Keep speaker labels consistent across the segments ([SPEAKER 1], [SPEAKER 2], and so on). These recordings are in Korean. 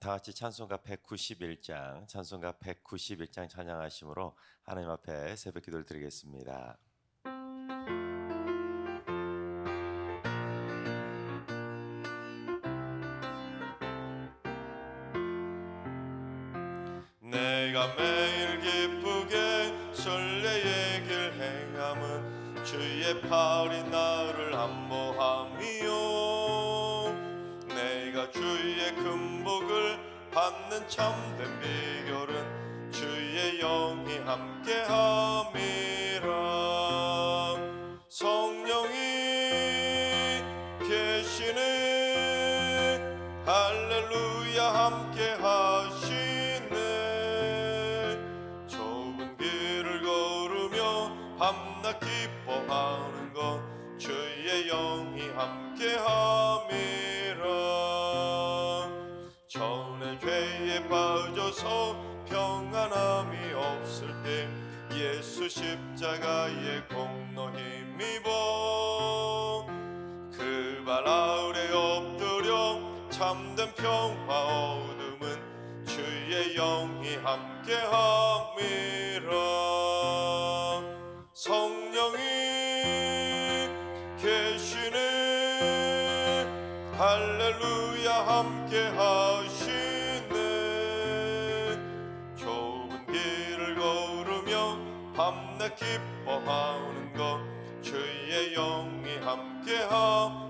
[SPEAKER 1] 다 같이 찬송가 191장, 찬송가 191장 찬양하심으로 하나님 앞에 새벽 기도를 드리겠습니다. 내가 매일 기쁘게 순례의 길 행함은 주의 팔이 나를 안보함이요, 내가 주의 금복을 받는 참된 비결은 주의 영이 함께함이라. 성령이 계시네, 할렐루야 함께 하시네. 좁은 길을 걸으며 밤낮 기뻐하는 것 주의 영이 함께함이라. 전에 죄에 빠져서 평안함이 없을 때 예수 십자가의 공로 힘입어 그 발 아래 엎드려 참된 평화 얻음은 주의 영이 함께함이라. 성령이 계시네, 할렐루야 함께 하시네. 좁은 길을 걸으며 밤낮 기뻐하는 것 주의 영이 함께함이라.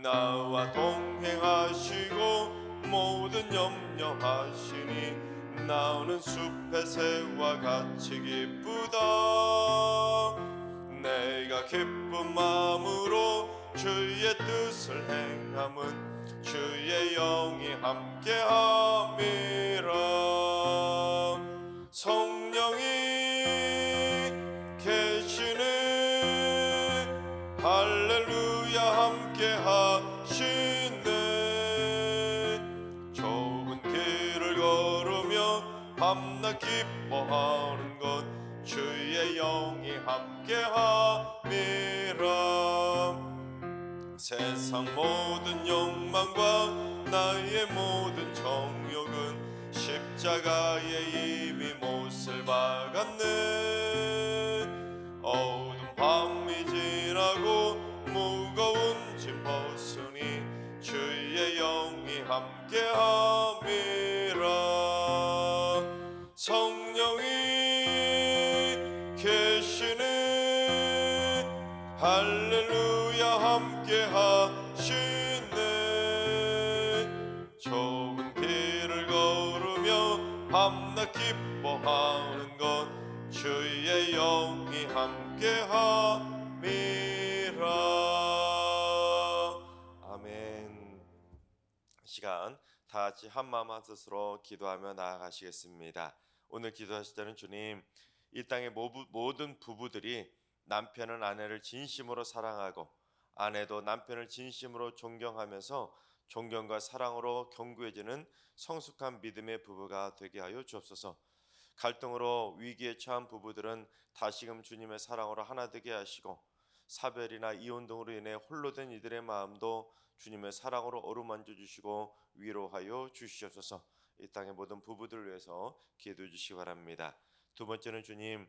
[SPEAKER 1] 나와 동행하시고 모든 염려하시니 나는 숲의 새와 같이 기쁘다. 내가 기쁜 마음으로 주의 뜻을 행함은 주의 영이 함께함이라. 성령이 계시네, 할렐루야 함께 하시네. 좁은 길을 걸으며 밤낮 기뻐하는 것 주의 영이 함께함이라. 세상 모든 욕망과 나의 모든 정욕은 십자가에 이미 못을 박았네. 어두운 밤이 지나고 무거운 짐 벗으니 주의 영이 함께함이라. 성령이 계시네, 할렐루야 함께 하시네. 좁은 길을 걸으며 밤낮 기뻐하는 것 주의 영이 함께함이라. 아멘. 시간 다 같이 한마음 한뜻으로 기도하며 나아가시겠습니다. 오늘 기도하실 때는 주님, 이 땅의 모든 부부들이 남편은 아내를 진심으로 사랑하고 아내도 남편을 진심으로 존경하면서 존경과 사랑으로 견고해지는 성숙한 믿음의 부부가 되게 하여 주옵소서. 갈등으로 위기에 처한 부부들은 다시금 주님의 사랑으로 하나 되게 하시고 사별이나 이혼 등으로 인해 홀로 된 이들의 마음도 주님의 사랑으로 어루만져 주시고 위로하여 주시옵소서. 이 땅의 모든 부부들을 위해서 기도해 주시기 바랍니다. 두 번째는 주님,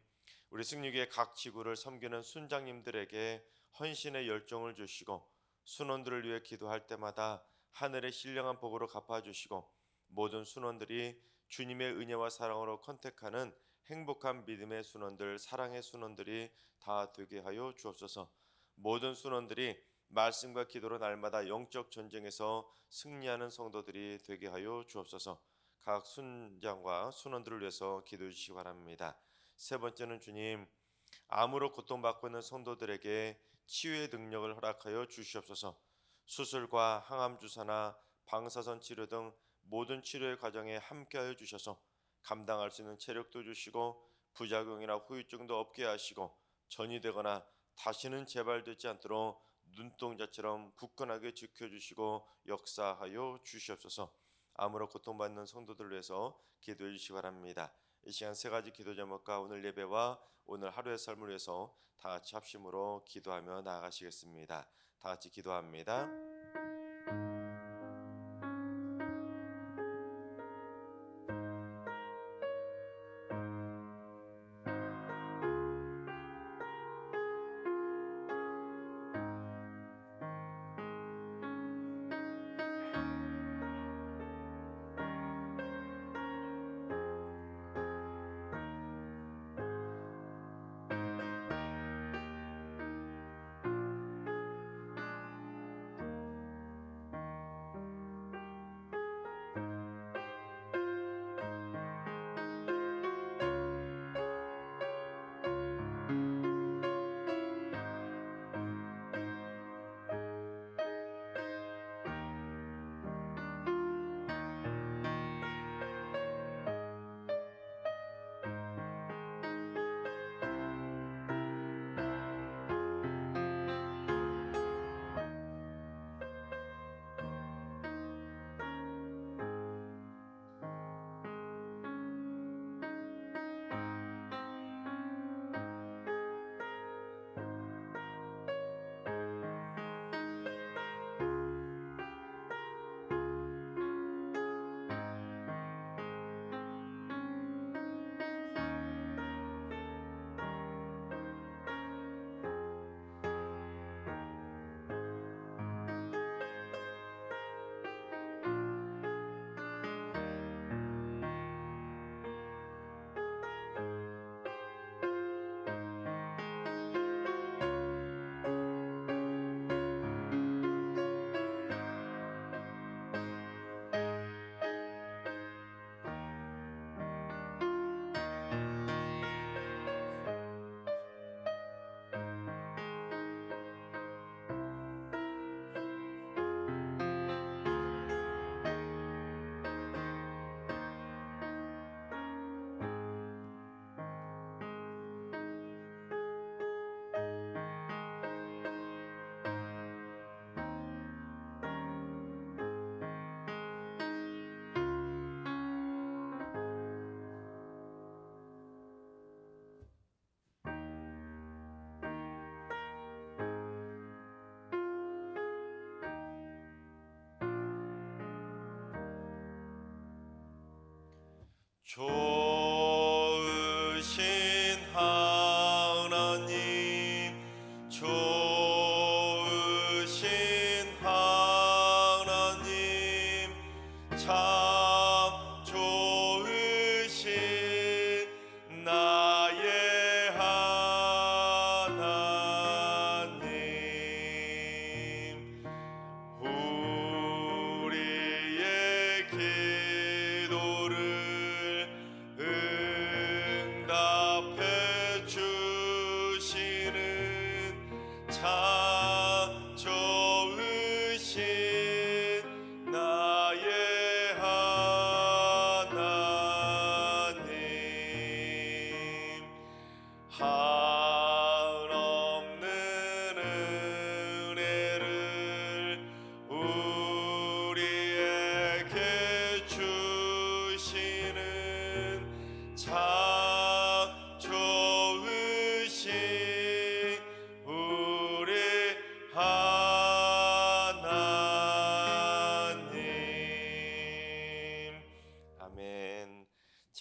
[SPEAKER 1] 우리 승리교회 각 지구를 섬기는 순장님들에게 헌신의 열정을 주시고 순원들을 위해 기도할 때마다 하늘의 신령한 복으로 갚아주시고 모든 순원들이 주님의 은혜와 사랑으로 컨택하는 행복한 믿음의 순원들, 사랑의 순원들이 다 되게 하여 주옵소서. 모든 순원들이 말씀과 기도로 날마다 영적 전쟁에서 승리하는 성도들이 되게 하여 주옵소서. 각 순장과 순원들을 위해서 기도해 주시기 바랍니다. 세 번째는 주님, 암으로 고통받고 있는 성도들에게 치유의 능력을 허락하여 주시옵소서. 수술과 항암 주사나 방사선 치료 등 모든 치료의 과정에 함께하여 주셔서 감당할 수 있는 체력도 주시고 부작용이나 후유증도 없게 하시고 전이 되거나 다시는 재발되지 않도록 눈동자처럼 굳건하게 지켜주시고 역사하여 주시옵소서. 암으로 고통받는 성도들을 위해서 기도해 주시기 바랍니다. 이 시간 세 가지 기도 제목과 오늘 예배와 오늘 하루의 삶을 위해서 다 같이 합심으로 기도하며 나아가시겠습니다. 다 같이 기도합니다.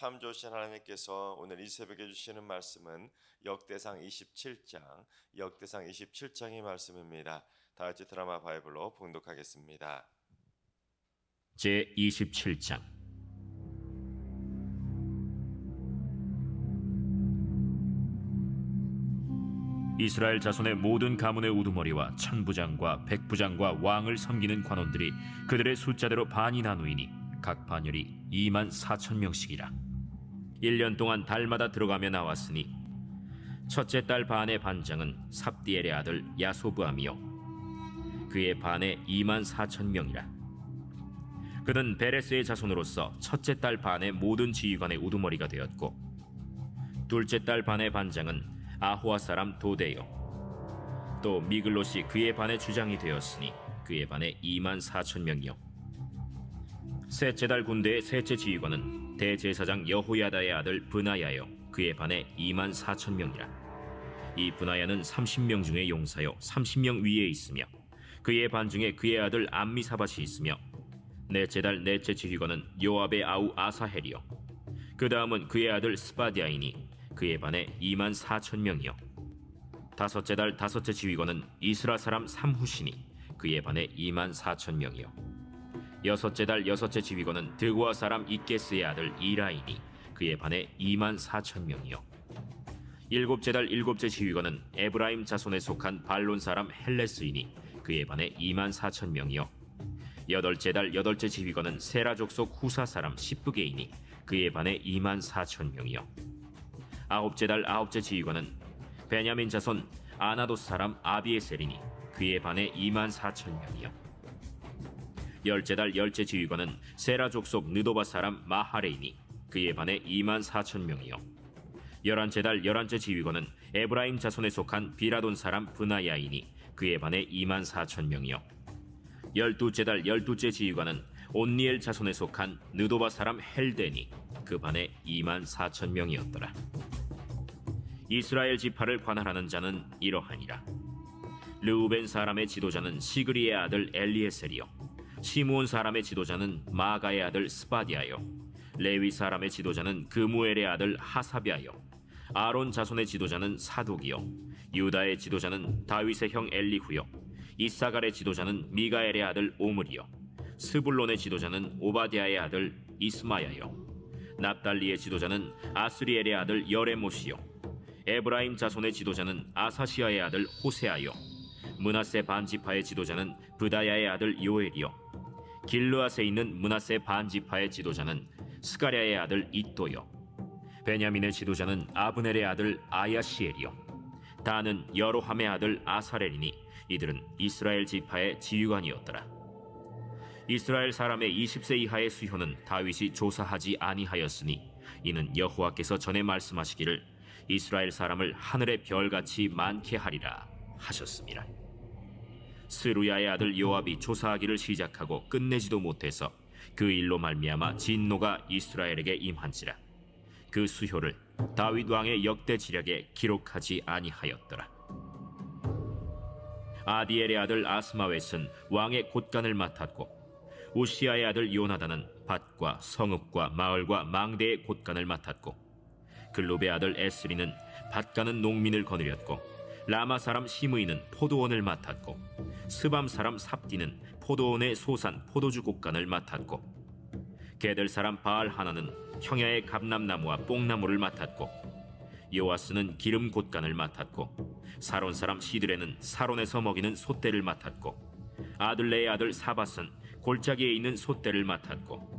[SPEAKER 1] 참 좋으신 하나님께서 오늘 이 새벽에 주시는 말씀은 역대상 27장의 말씀입니다. 다 같이 드라마 바이블로 봉독하겠습니다.
[SPEAKER 2] 제 27장. 이스라엘 자손의 모든 가문의 우두머리와 천부장과 백부장과 왕을 섬기는 관원들이 그들의 숫자대로 반이 나누이니 각 반열이 24,000명씩이라. 1년 동안 달마다 들어가며 나왔으니 첫째 달 반의 반장은 삽디엘의 아들 야소브암이요 그의 반에 24,000명이라. 그는 베레스의 자손으로서 첫째 달 반의 모든 지휘관의 우두머리가 되었고, 둘째 달 반의 반장은 아호아 사람 도데요. 또 미글롯이 그의 반의 주장이 되었으니 그의 반에 24,000명이요. 셋째 달 군대의 셋째 지휘관은 대제사장 여호야다의 아들 브나야요 그의 반에 24,000명이라. 이 브나야는 30명 중에 용사요 30명 위에 있으며 그의 반 중에 그의 아들 암미사밧이 있으며, 넷째 달 넷째 지휘관은 요압의 아우 아사헬이요 그 다음은 그의 아들 스바디아이니 그의 반에 24,000명이요. 다섯째 달 다섯째 지휘관은 이스라 사람 삼후시니 그의 반에 24,000명이요. 여섯째 달 여섯째 지휘관은 드고아 사람 이게스의 아들 이라이니 그의 반에 24,000명이요. 일곱째 달 일곱째 지휘관은 에브라임 자손에 속한 발론 사람 헬레스이니 그의 반에 24,000명이요. 여덟째 달 여덟째 지휘관은 세라 족속 후사 사람 시브게이니 그의 반에 24,000명이요. 아홉째 달 아홉째 지휘관은 베냐민 자손 아나도스 사람 아비에셀이니 그의 반에 24,000명이요. 열째 달 열째 지휘관은 세라 족속 느도바 사람 마하레이니 그의 반에 24,000명이요. 열한째 달 열한째 지휘관은 에브라임 자손에 속한 비라돈 사람 브나야이니 그의 반에 24,000명이요. 열두째 달 열두째 지휘관은 온니엘 자손에 속한 느도바 사람 헬데니 그 반에 24,000명이었더라. 이스라엘 지파를 관할하는 자는 이러하니라. 르우벤 사람의 지도자는 시그리의 아들 엘리에셀이요 시므온 사람의 지도자는 마가의 아들 스바디아요 레위 사람의 지도자는 그무엘의 아들 하사비아요 아론 자손의 지도자는 사독이요 유다의 지도자는 다윗의 형 엘리후요 이사갈의 지도자는 미가엘의 아들 오므리요 스불론의 지도자는 오바댜의 아들 이스마야요 납달리의 지도자는 아스리엘의 아들 여레모시요 에브라임 자손의 지도자는 아사시아의 아들 호세아요 므낫세 반지파의 지도자는 브다야의 아들 요엘이요 길르앗에 있는 므낫세 반지파의 지도자는 스가랴의 아들 이또요 베냐민의 지도자는 아브넬의 아들 아야시엘이요 다는 여로함의 아들 아사렐이니 이들은 이스라엘 지파의 지휘관이었더라. 이스라엘 사람의 20세 이하의 수효는 다윗이 조사하지 아니하였으니 이는 여호와께서 전에 말씀하시기를 이스라엘 사람을 하늘의 별같이 많게 하리라 하셨습니다. 스루야의 아들 요압이 조사하기를 시작하고 끝내지도 못해서 그 일로 말미암아 진노가 이스라엘에게 임한지라. 그 수효를 다윗 왕의 역대 지략에 기록하지 아니하였더라. 아디엘의 아들 아스마웻은 왕의 곳간을 맡았고, 우시아의 아들 요나단은 밭과 성읍과 마을과 망대의 곳간을 맡았고, 글룹의 아들 에스리는 밭가는 농민을 거느렸고, 라마 사람 시므이는 포도원을 맡았고, 스밤 사람 삽디는 포도원의 소산 포도주 곳간을 맡았고, 게들 사람 바알 하나는 형야의 감람나무와 뽕나무를 맡았고, 요아스는 기름 곳간을 맡았고, 사론 사람 시드레는 사론에서 먹이는 솥대를 맡았고, 아들레의 아들 사밧은 골짜기에 있는 솥대를 맡았고,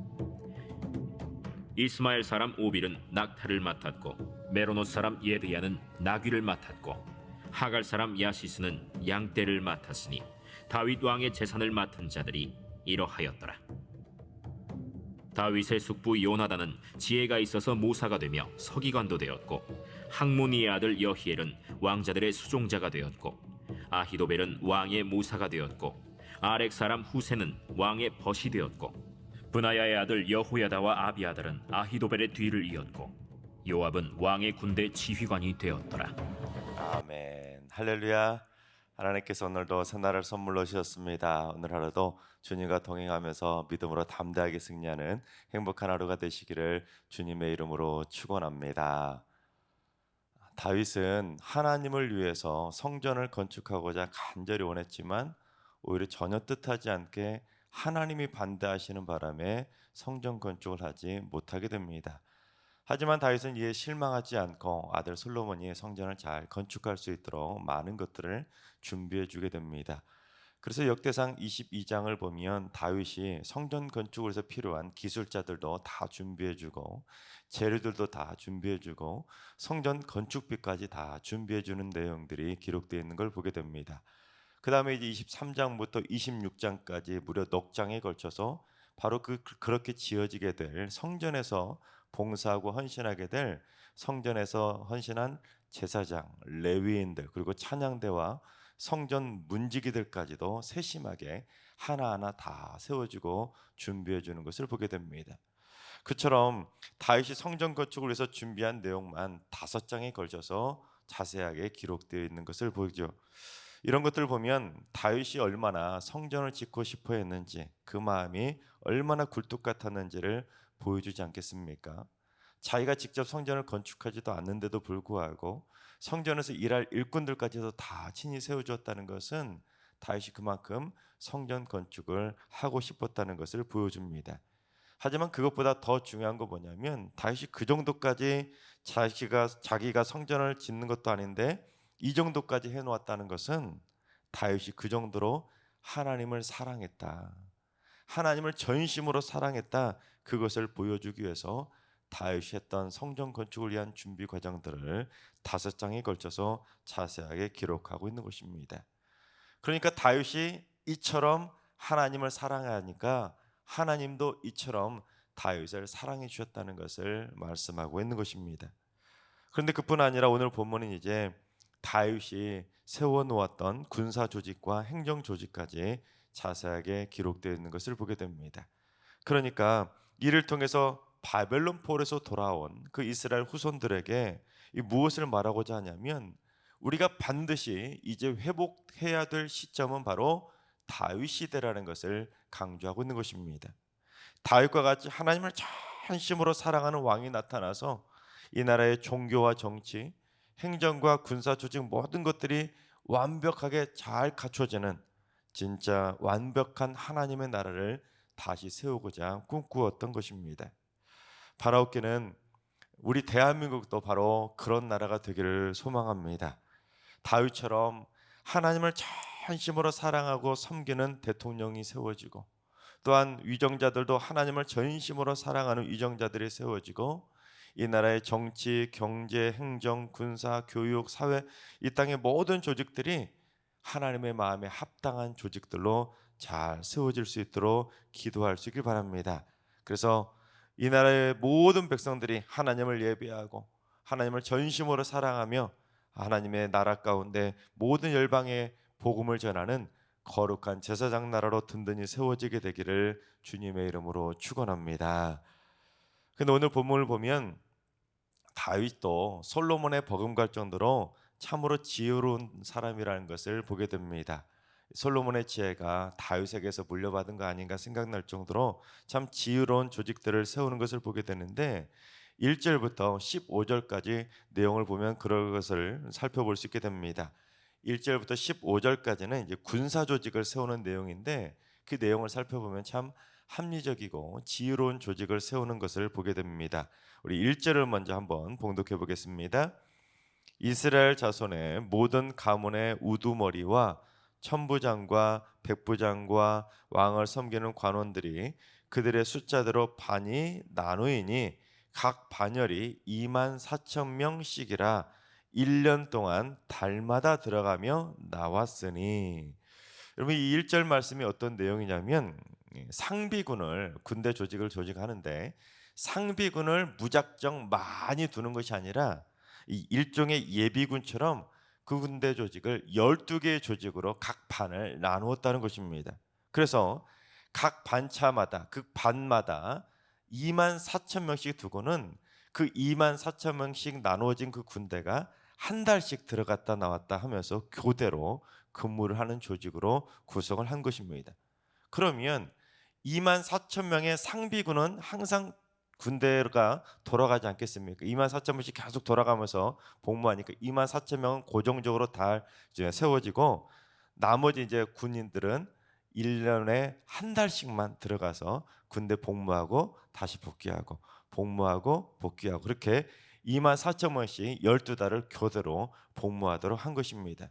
[SPEAKER 2] 이스마엘 사람 오빌은 낙타를 맡았고, 메로노 사람 예드야는 나귀를 맡았고, 하갈 사람 야시스는 양떼를 맡았으니 다윗 왕의 재산을 맡은 자들이 이러하였더라. 다윗의 숙부 요나단은 지혜가 있어서 모사가 되며 서기관도 되었고, 학모니의 아들 여히엘은 왕자들의 수종자가 되었고, 아히도벨은 왕의 모사가 되었고, 아렉 사람 후세는 왕의 벗이 되었고, 브나야의 아들 여호야다와 아비아달은 아히도벨의 뒤를 이었고, 요압은 왕의 군대 지휘관이 되었더라.
[SPEAKER 1] 아멘. 할렐루야. 하나님께서 오늘도 새날을 선물로 주셨습니다. 오늘 하루도 주님과 동행하면서 믿음으로 담대하게 승리하는 행복한 하루가 되시기를 주님의 이름으로 축원합니다. 다윗은 하나님을 위해서 성전을 건축하고자 간절히 원했지만 오히려 전혀 뜻하지 않게 하나님이 반대하시는 바람에 성전 건축을 하지 못하게 됩니다. 하지만 다윗은 이에 실망하지 않고 아들 솔로몬이 성전을 잘 건축할 수 있도록 많은 것들을 준비해 주게 됩니다. 그래서 역대상 22장을 보면 다윗이 성전 건축을 위해서 필요한 기술자들도 다 준비해 주고 재료들도 다 준비해 주고 성전 건축비까지 다 준비해 주는 내용들이 기록되어 있는 걸 보게 됩니다. 그다음에 이제 23장부터 26장까지 무려 넉 장에 걸쳐서 바로 그렇게 지어지게 될 성전에서 봉사하고 헌신하게 될 성전에서 헌신한 제사장, 레위인들 그리고 찬양대와 성전 문지기들까지도 세심하게 하나하나 다 세워주고 준비해 주는 것을 보게 됩니다. 그처럼 다윗이 성전 건축을 위해서 준비한 내용만 5장에 걸쳐서 자세하게 기록되어 있는 것을 보죠. 이런 것들을 보면 다윗이 얼마나 성전을 짓고 싶어 했는지 그 마음이 얼마나 굴뚝 같았는지를 보여주지 않겠습니까? 자기가 직접 성전을 건축하지도 않는데도 불구하고 성전에서 일할 일꾼들까지도 다 친히 세워주었다는 것은 다윗이 그만큼 성전 건축을 하고 싶었다는 것을 보여줍니다. 하지만 그것보다 더 중요한 건 뭐냐면 다윗이 그 정도까지 자기가 성전을 짓는 것도 아닌데 이 정도까지 해놓았다는 것은 다윗이 그 정도로 하나님을 사랑했다. 하나님을 전심으로 사랑했다. 그것을 보여주기 위해서 다윗이 했던 성전 건축을 위한 준비 과정들을 5장에 걸쳐서 자세하게 기록하고 있는 것입니다. 그러니까 다윗이 이처럼 하나님을 사랑하니까 하나님도 이처럼 다윗을 사랑해 주셨다는 것을 말씀하고 있는 것입니다. 그런데 그뿐 아니라 오늘 본문은 이제 다윗이 세워놓았던 군사 조직과 행정 조직까지 자세하게 기록되어 있는 것을 보게 됩니다. 그러니까 이를 통해서 바벨론 포로에서 돌아온 그 이스라엘 후손들에게 무엇을 말하고자 하냐면 우리가 반드시 이제 회복해야 될 시점은 바로 다윗 시대라는 것을 강조하고 있는 것입니다. 다윗과 같이 하나님을 전심으로 사랑하는 왕이 나타나서 이 나라의 종교와 정치, 행정과 군사 조직 모든 것들이 완벽하게 잘 갖춰지는 진짜 완벽한 하나님의 나라를 다시 세우고자 꿈꾸었던 것입니다. 바라옵기는 우리 대한민국도 바로 그런 나라가 되기를 소망합니다. 다윗처럼 하나님을 전심으로 사랑하고 섬기는 대통령이 세워지고 또한 위정자들도 하나님을 전심으로 사랑하는 위정자들이 세워지고 이 나라의 정치, 경제, 행정, 군사, 교육, 사회 이 땅의 모든 조직들이 하나님의 마음에 합당한 조직들로 잘 세워질 수 있도록 기도할 수 있길 바랍니다. 그래서 이 나라의 모든 백성들이 하나님을 예배하고 하나님을 전심으로 사랑하며 하나님의 나라 가운데 모든 열방에 복음을 전하는 거룩한 제사장 나라로 든든히 세워지게 되기를 주님의 이름으로 축원합니다. 근데 오늘 본문을 보면 다윗도 솔로몬의 버금갈 정도로 참으로 지혜로운 사람이라는 것을 보게 됩니다. 솔로몬의 지혜가 다윗에게서 물려받은 거 아닌가 생각날 정도로 참 지혜로운 조직들을 세우는 것을 보게 되는데 1절부터 15절까지 내용을 보면 그럴 것을 살펴볼 수 있게 됩니다. 1절부터 15절까지는 이제 군사 조직을 세우는 내용인데 그 내용을 살펴보면 참 합리적이고 지혜로운 조직을 세우는 것을 보게 됩니다. 우리 1절을 먼저 한번 봉독해 보겠습니다. 이스라엘 자손의 모든 가문의 우두머리와 천부장과 백부장과 왕을 섬기는 관원들이 그들의 숫자대로 반이 나누이니 각 반열이 24,000명씩이라 1년 동안 달마다 들어가며 나왔으니. 여러분 이 1절 말씀이 어떤 내용이냐면 상비군을 군대 조직을 조직하는데 상비군을 무작정 많이 두는 것이 아니라 이 일종의 예비군처럼 그 군대 조직을 12개의 조직으로 각 반을 나누었다는 것입니다. 그래서 각 반차마다 그 반마다 24,000명씩 두고는 그 24,000명씩 나누어진 그 군대가 한 달씩 들어갔다 나왔다 하면서 교대로 근무를 하는 조직으로 구성을 한 것입니다. 그러면 2만 4천 명의 상비군은 항상 군대가 돌아가지 않겠습니까? 2만 4천 명씩 계속 돌아가면서 복무하니까 2만 4천 명은 고정적으로 다 이제 세워지고, 나머지 이제 군인들은 1년에 한 달씩만 들어가서 군대 복무하고 다시 복귀하고 복무하고 복귀하고, 그렇게 2만 4천 명씩 12달을 교대로 복무하도록 한 것입니다.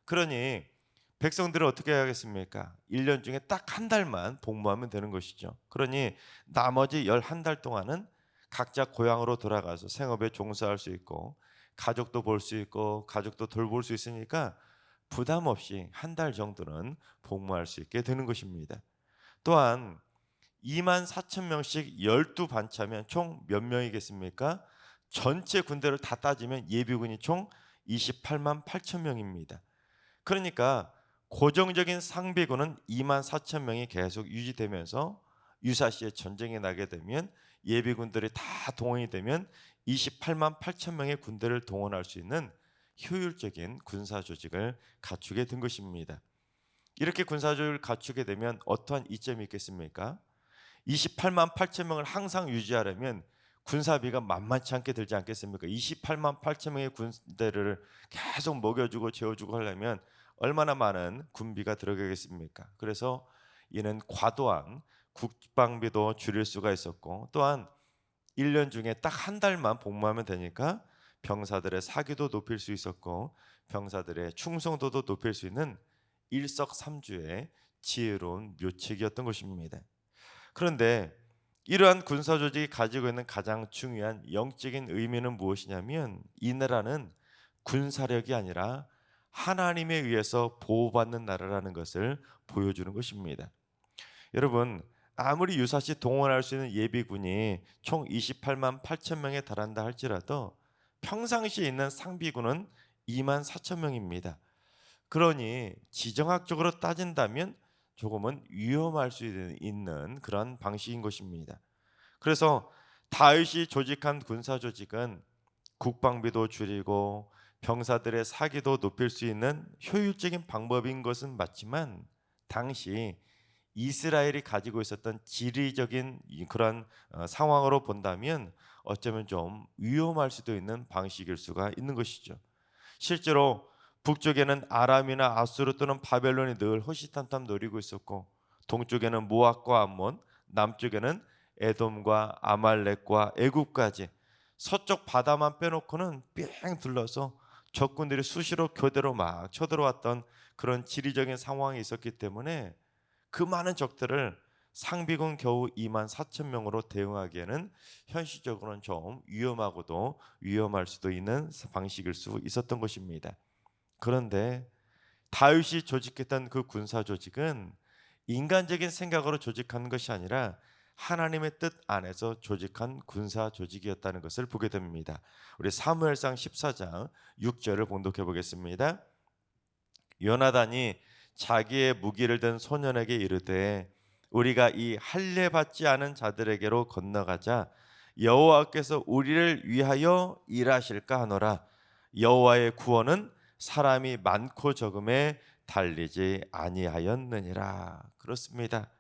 [SPEAKER 1] 그러니 백성들은 어떻게 하겠습니까? 1년 중에 딱 한 달만 복무하면 되는 것이죠. 그러니 나머지 11달 동안은 각자 고향으로 돌아가서 생업에 종사할 수 있고 가족도 볼 수 있고 가족도 돌볼 수 있으니까 부담 없이 한 달 정도는 복무할 수 있게 되는 것입니다. 또한 2만 4천 명씩 12반차면 총 몇 명이겠습니까? 전체 군대를 다 따지면 예비군이 총 28만 8천 명입니다. 그러니까 고정적인 상비군은 2만 4천 명이 계속 유지되면서 유사시에 전쟁이 나게 되면 예비군들이 다 동원이 되면 28만 8천 명의 군대를 동원할 수 있는 효율적인 군사 조직을 갖추게 된 것입니다. 이렇게 군사 조직을 갖추게 되면 어떠한 이점이 있겠습니까? 28만 8천 명을 항상 유지하려면 군사비가 만만치 않게 들지 않겠습니까? 28만 8천 명의 군대를 계속 먹여주고 재워주고 하려면 얼마나 많은 군비가 들어가겠습니까? 그래서 이는 과도한 국방비도 줄일 수가 있었고, 또한 1년 중에 딱 한 달만 복무하면 되니까 병사들의 사기도 높일 수 있었고 병사들의 충성도도 높일 수 있는 일석삼조의 지혜로운 묘책이었던 것입니다. 그런데 이러한 군사 조직이 가지고 있는 가장 중요한 영적인 의미는 무엇이냐면, 이 나라는 군사력이 아니라 하나님에 의해서 보호받는 나라라는 것을 보여주는 것입니다. 여러분, 아무리 유사시 동원할 수 있는 예비군이 총 28만 8천 명에 달한다 할지라도 평상시에 있는 상비군은 2만 4천 명입니다. 그러니 지정학적으로 따진다면 조금은 위험할 수 있는 그런 방식인 것입니다. 그래서 다윗이 조직한 군사 조직은 국방비도 줄이고 병사들의 사기도 높일 수 있는 효율적인 방법인 것은 맞지만, 당시 이스라엘이 가지고 있었던 지리적인 그런 상황으로 본다면 어쩌면 좀 위험할 수도 있는 방식일 수가 있는 것이죠. 실제로 북쪽에는 아람이나 아수르 또는 바벨론이 늘 호시탐탐 노리고 있었고, 동쪽에는 모압과 암몬, 남쪽에는 에돔과 아말렉과 애굽까지 서쪽 바다만 빼놓고는 뺑 둘러서 적군들이 수시로 교대로 막 쳐들어왔던 그런 지리적인 상황이 있었기 때문에 그 많은 적들을 상비군 겨우 2만 4천 명으로 대응하기에는 현실적으로는 좀 위험하고도 위험할 수도 있는 방식일 수 있었던 것입니다. 그런데 다윗이 조직했던 그 군사 조직은 인간적인 생각으로 조직한 것이 아니라 하나님의 뜻 안에서 조직한 군사 조직이었다는 것을 보게 됩니다. 우리 사무엘상 14장 6절을 봉독해 보겠습니다. 요나단이 자기의 무기를 든 소년에게 이르되, 우리가 이 할례 받지 않은 자들에게로 건너가자 여호와께서 우리를 위하여 일하실까 하노라. 여호와의 구원은 사람이 많고 적음에 달리지 아니하였느니라. 그렇습니다.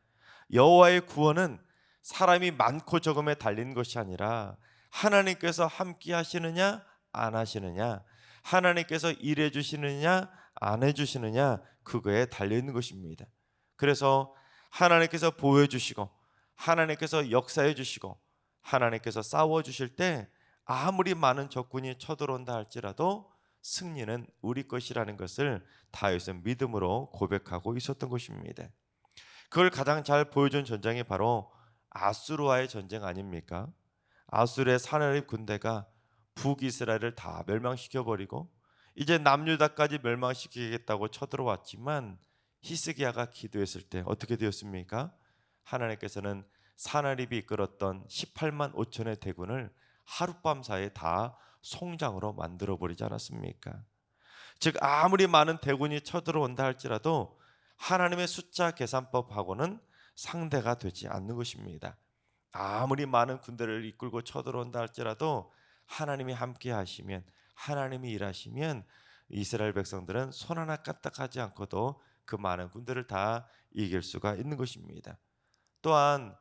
[SPEAKER 1] 여호와의 구원은 사람이 많고 적음에 달린 것이 아니라 하나님께서 함께 하시느냐 안 하시느냐, 하나님께서 일해 주시느냐 안 해주시느냐, 그거에 달려 있는 것입니다. 그래서 하나님께서 보호해 주시고 하나님께서 역사해 주시고 하나님께서 싸워 주실 때 아무리 많은 적군이 쳐들어온다 할지라도 승리는 우리 것이라는 것을 다윗은 믿음으로 고백하고 있었던 것입니다. 그걸 가장 잘 보여준 전쟁이 바로 아수르와의 전쟁 아닙니까? 아수르의 사나립 군대가 북이스라엘을 다 멸망시켜버리고 이제 남유다까지 멸망시키겠다고 쳐들어왔지만, 히스기야가 기도했을 때 어떻게 되었습니까? 하나님께서는 사나립이 이끌었던 18만 5천의 대군을 하룻밤 사이에 다 송장으로 만들어버리지 않았습니까? 즉 아무리 많은 대군이 쳐들어온다 할지라도 하나님의 숫자 계산법하고는 상대가 되지 않는 것입니다. 아무리 많은 군대를 이끌고 쳐들어온다 할지라도 하나님이 함께 하시면, 하나님이 일하시면 이스라엘 백성들은 손 하나 까딱하지 않고도 그 많은 군대를 다 이길 수가 있는 것입니다. 또한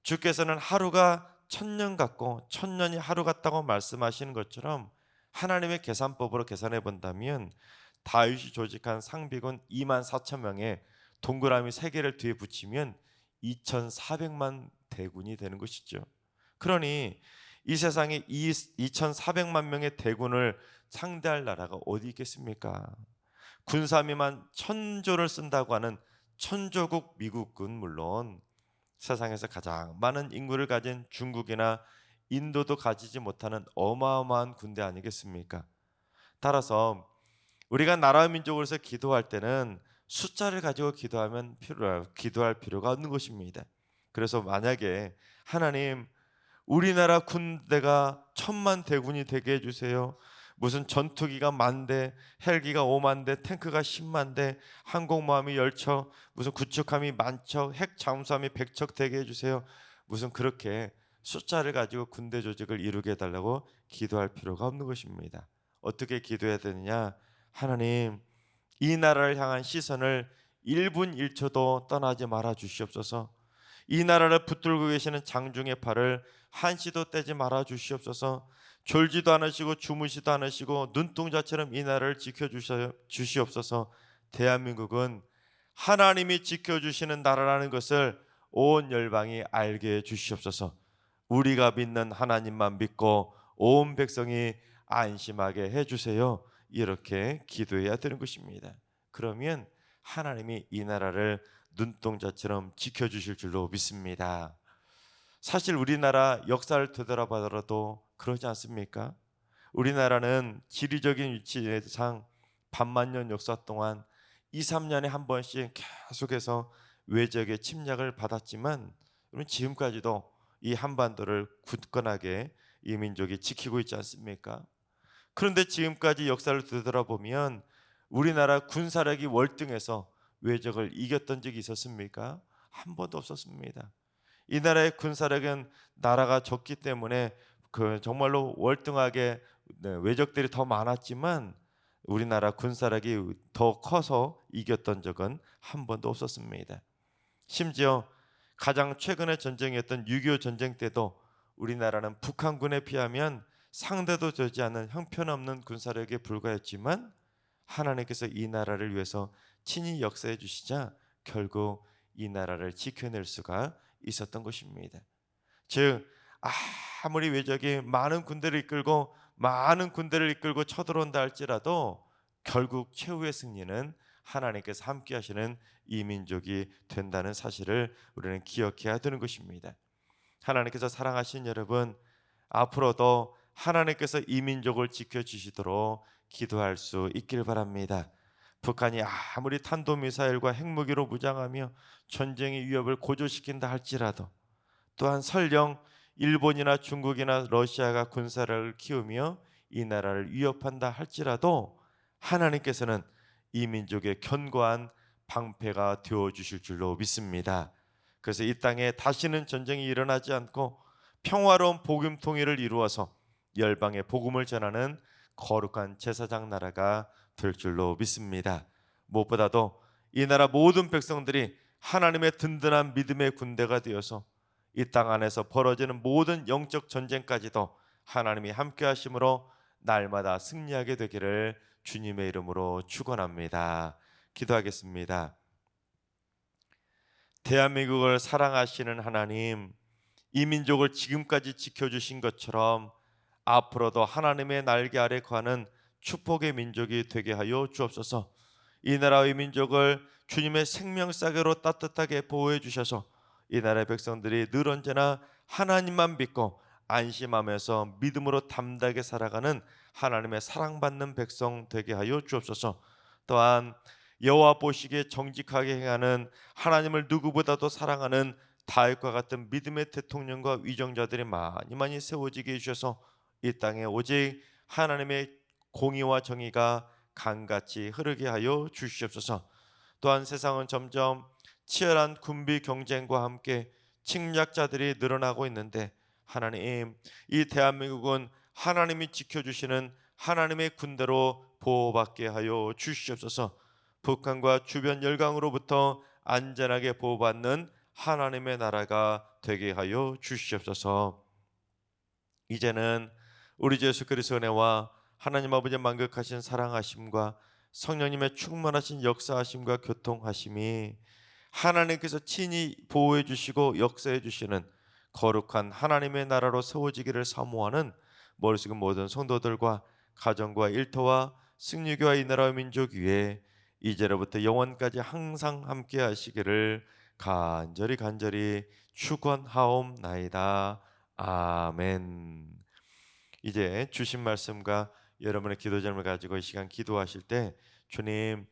[SPEAKER 1] 주께서는 하루가 1000년 같고 1000년이 하루 같다고 말씀하시는 것처럼 하나님의 계산법으로 계산해 본다면 다윗이 조직한 상비군 24,000명에 동그라미 3개를 뒤에 붙이면 2400만 대군이 되는 것이죠. 그러니 이 세상에 2400만 명의 대군을 상대할 나라가 어디 있겠습니까? 군사미만 1000조를 쓴다고 하는 천조국 미국군 물론 세상에서 가장 많은 인구를 가진 중국이나 인도도 가지지 못하는 어마어마한 군대 아니겠습니까? 따라서 우리가 나라 민족으로서 기도할 때는 숫자를 가지고 기도할 필요가 없는 것입니다. 그래서 만약에 하나님 우리나라 군대가 1000만 대군이 되게 해주세요. 무슨 전투기가 10,000대, 헬기가 50,000대, 탱크가 100,000대, 항공모함이 10척, 무슨 구축함이 10,000척, 핵 잠수함이 100척 되게 해주세요. 무슨 그렇게 숫자를 가지고 군대 조직을 이루게 해달라고 기도할 필요가 없는 것입니다. 어떻게 기도해야 되느냐? 하나님 이 나라를 향한 시선을 1분 1초도 떠나지 말아 주시옵소서. 이 나라를 붙들고 계시는 장중의 팔을 한시도 떼지 말아 주시옵소서. 졸지도 않으시고 주무시도 않으시고 눈동자처럼 이 나라를 지켜주시옵소서. 대한민국은 하나님이 지켜주시는 나라라는 것을 온 열방이 알게 해주시옵소서. 우리가 믿는 하나님만 믿고 온 백성이 안심하게 해주세요. 이렇게 기도해야 되는 것입니다. 그러면 하나님이 이 나라를 눈동자처럼 지켜주실 줄로 믿습니다. 사실 우리나라 역사를 되돌아봐도 그러지 않습니까? 우리나라는 지리적인 위치상 반만년 역사 동안 2, 3년에 한 번씩 계속해서 외적의 침략을 받았지만 지금까지도 이 한반도를 굳건하게 이 민족이 지키고 있지 않습니까? 그런데 지금까지 역사를 되돌아보면 우리나라 군사력이 월등해서 외적을 이겼던 적이 있었습니까? 한 번도 없었습니다. 이 나라의 군사력은 나라가 적기 때문에 정말로 월등하게 외적들이 더 많았지만 우리나라 군사력이 더 커서 이겼던 적은 한 번도 없었습니다. 심지어 가장 최근의 전쟁이었던 6.25 전쟁 때도 우리나라는 북한군에 비하면 상대도 되지 않는 형편없는 군사력에 불과했지만 하나님께서 이 나라를 위해서 친히 역사해 주시자 결국 이 나라를 지켜낼 수가 있었던 것입니다. 즉 아무리 외적이 많은 군대를 이끌고 쳐들어온다 할지라도 결국 최후의 승리는 하나님께서 함께 하시는 이 민족이 된다는 사실을 우리는 기억해야 되는 것입니다. 하나님께서 사랑하신 여러분, 앞으로도 하나님께서 이 민족을 지켜주시도록 기도할 수 있길 바랍니다. 북한이 아무리 탄도미사일과 핵무기로 무장하며 전쟁의 위협을 고조시킨다 할지라도, 또한 설령 일본이나 중국이나 러시아가 군사력을 키우며 이 나라를 위협한다 할지라도 하나님께서는 이 민족의 견고한 방패가 되어주실 줄로 믿습니다. 그래서 이 땅에 다시는 전쟁이 일어나지 않고 평화로운 복음 통일을 이루어서 열방에 복음을 전하는 거룩한 제사장 나라가 될 줄로 믿습니다. 무엇보다도 이 나라 모든 백성들이 하나님의 든든한 믿음의 군대가 되어서 이 땅 안에서 벌어지는 모든 영적 전쟁까지도 하나님이 함께 하심으로 날마다 승리하게 되기를 주님의 이름으로 축원합니다. 기도하겠습니다. 대한민국을 사랑하시는 하나님, 이 민족을 지금까지 지켜주신 것처럼 앞으로도 하나님의 날개 아래 거하는 축복의 민족이 되게 하여 주옵소서. 이 나라의 민족을 주님의 생명싸개로 따뜻하게 보호해 주셔서 이 나라의 백성들이 늘 언제나 하나님만 믿고 안심하면서 믿음으로 담대하게 살아가는 하나님의 사랑받는 백성 되게 하여 주옵소서. 또한 여호와 보시기에 정직하게 행하는 하나님을 누구보다도 사랑하는 다윗과 같은 믿음의 대통령과 위정자들이 많이 세워지게 해주셔서 이 땅에 오직 하나님의 공의와 정의가 강같이 흐르게 하여 주시옵소서. 또한 세상은 점점 치열한 군비 경쟁과 함께 침략자들이 늘어나고 있는데 하나님, 이 대한민국은 하나님이 지켜주시는 하나님의 군대로 보호받게 하여 주시옵소서. 북한과 주변 열강으로부터 안전하게 보호받는 하나님의 나라가 되게 하여 주시옵소서. 이제는 우리 주 예수 그리스도의 은혜와 하나님 아버지의 만극하신 사랑하심과 성령님의 충만하신 역사하심과 교통하심이 하나님께서 친히 보호해 주시고 역사해 주시는 거룩한 하나님의 나라로 세워지기를 사모하는 머릿속의 모든 성도들과 가정과 일터와 승리교와 이 나라와 민족 위에 이제로부터 영원까지 항상 함께 하시기를 간절히 축원하옵나이다. 아멘. 이제 주신 말씀과 여러분의 기도 제목을 가지고 이 시간 기도하실 때 주님,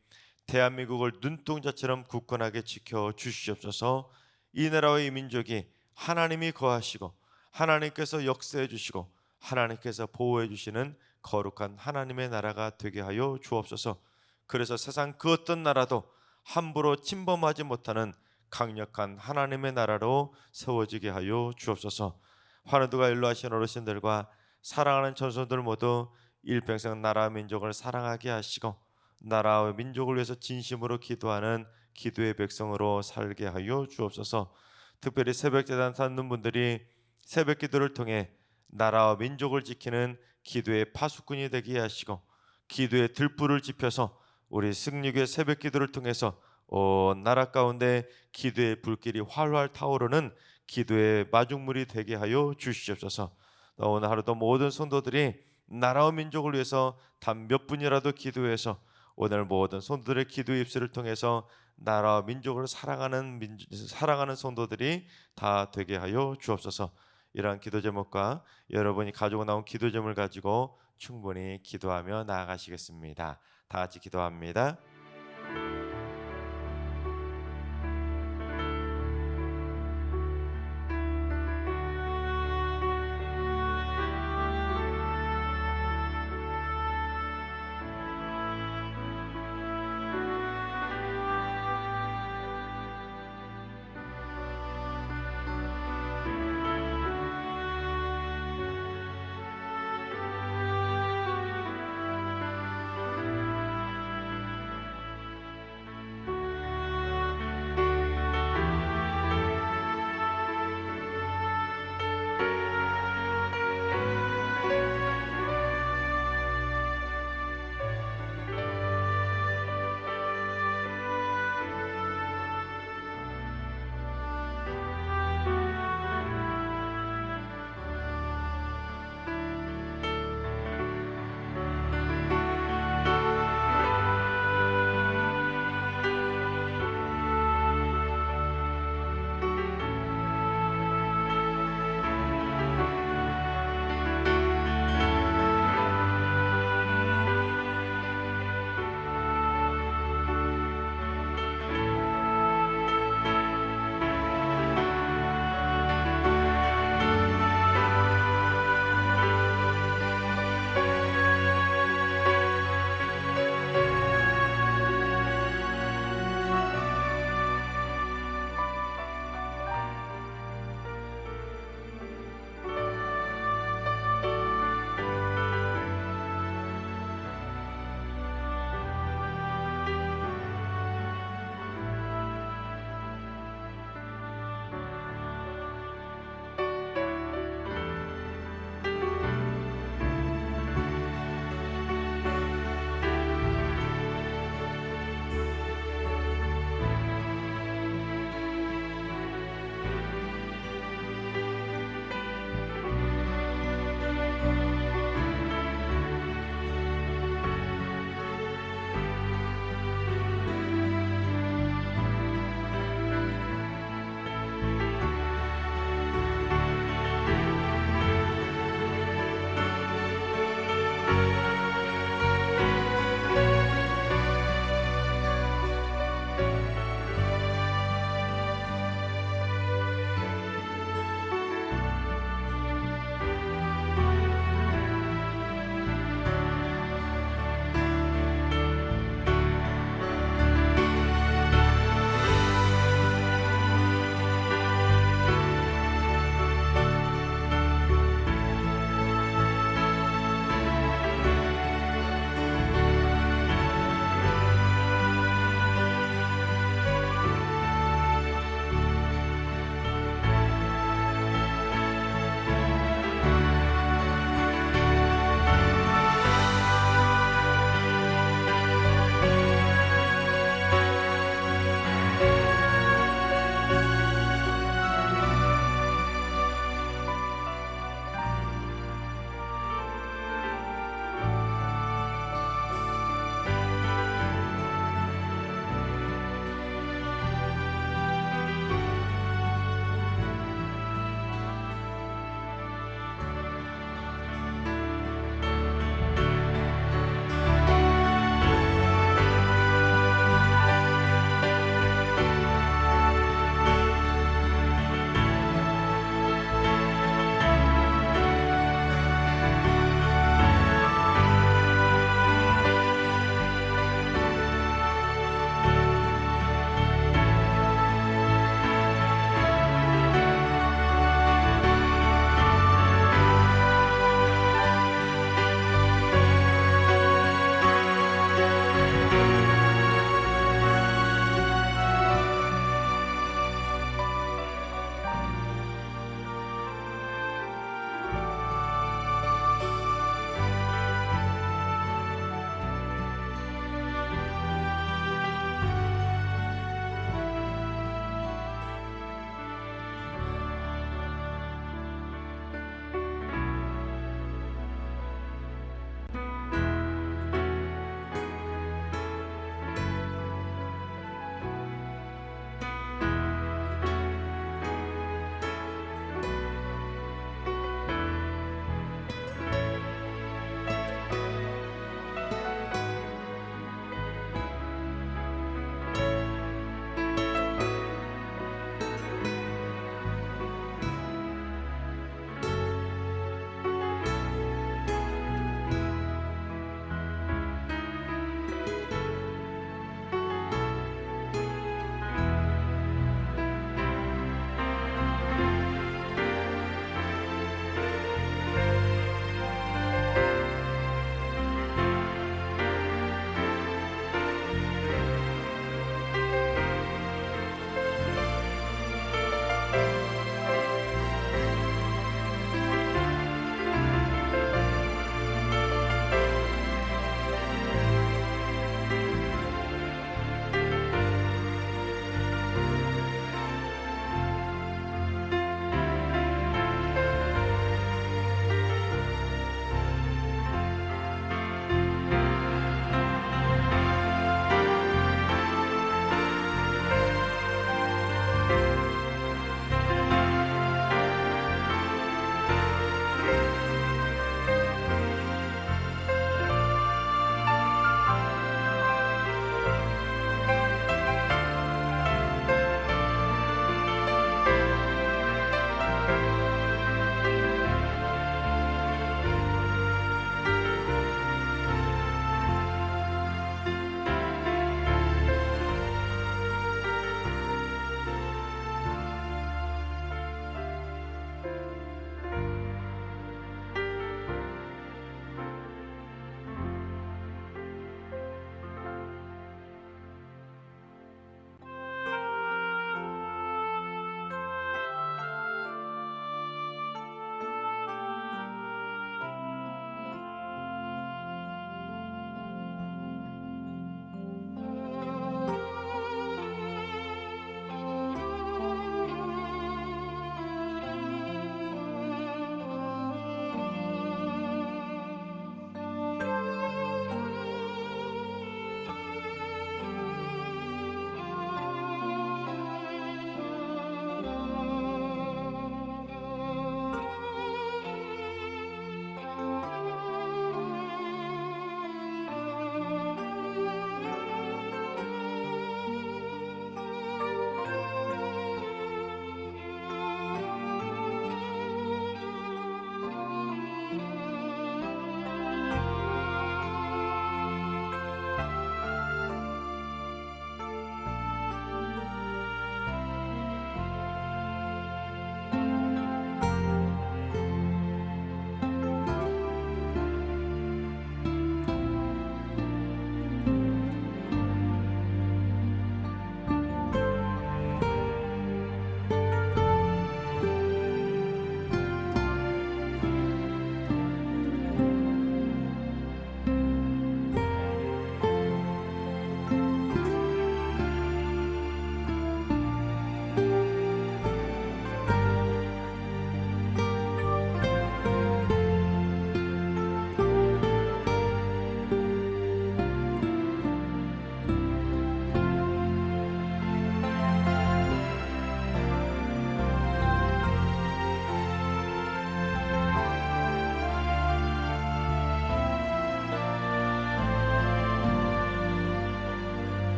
[SPEAKER 1] 대한민국을 눈동자처럼 굳건하게 지켜 주시옵소서. 이 나라와 이 민족이 하나님이 거하시고 하나님께서 역사해 주시고 하나님께서 보호해 주시는 거룩한 하나님의 나라가 되게 하여 주옵소서. 그래서 세상 그 어떤 나라도 함부로 침범하지 못하는 강력한 하나님의 나라로 세워지게 하여 주옵소서. 환우두가 일로하신 어르신들과 사랑하는 전손들 모두 일평생 나라와 민족을 사랑하게 하시고 나라와 민족을 위해서 진심으로 기도하는 기도의 백성으로 살게 하여 주옵소서. 특별히 새벽제단 쌓는 분들이 새벽 기도를 통해 나라와 민족을 지키는 기도의 파수꾼이 되게 하시고 기도의 들불을 지펴서 우리 승리교회 새벽 기도를 통해서 나라 가운데 기도의 불길이 활활 타오르는 기도의 마중물이 되게 하여 주시옵소서. 오늘 하루도 모든 성도들이 나라와 민족을 위해서 단 몇 분이라도 기도해서 오늘 모든 성도들의 기도의 입술을 통해서 나라와 민족을 사랑하는 성도들이 다 되게 하여 주옵소서. 이러한 기도 제목과 여러분이 가지고 나온 기도 제목을 가지고 충분히 기도하며 나아가시겠습니다. 다 같이 기도합니다.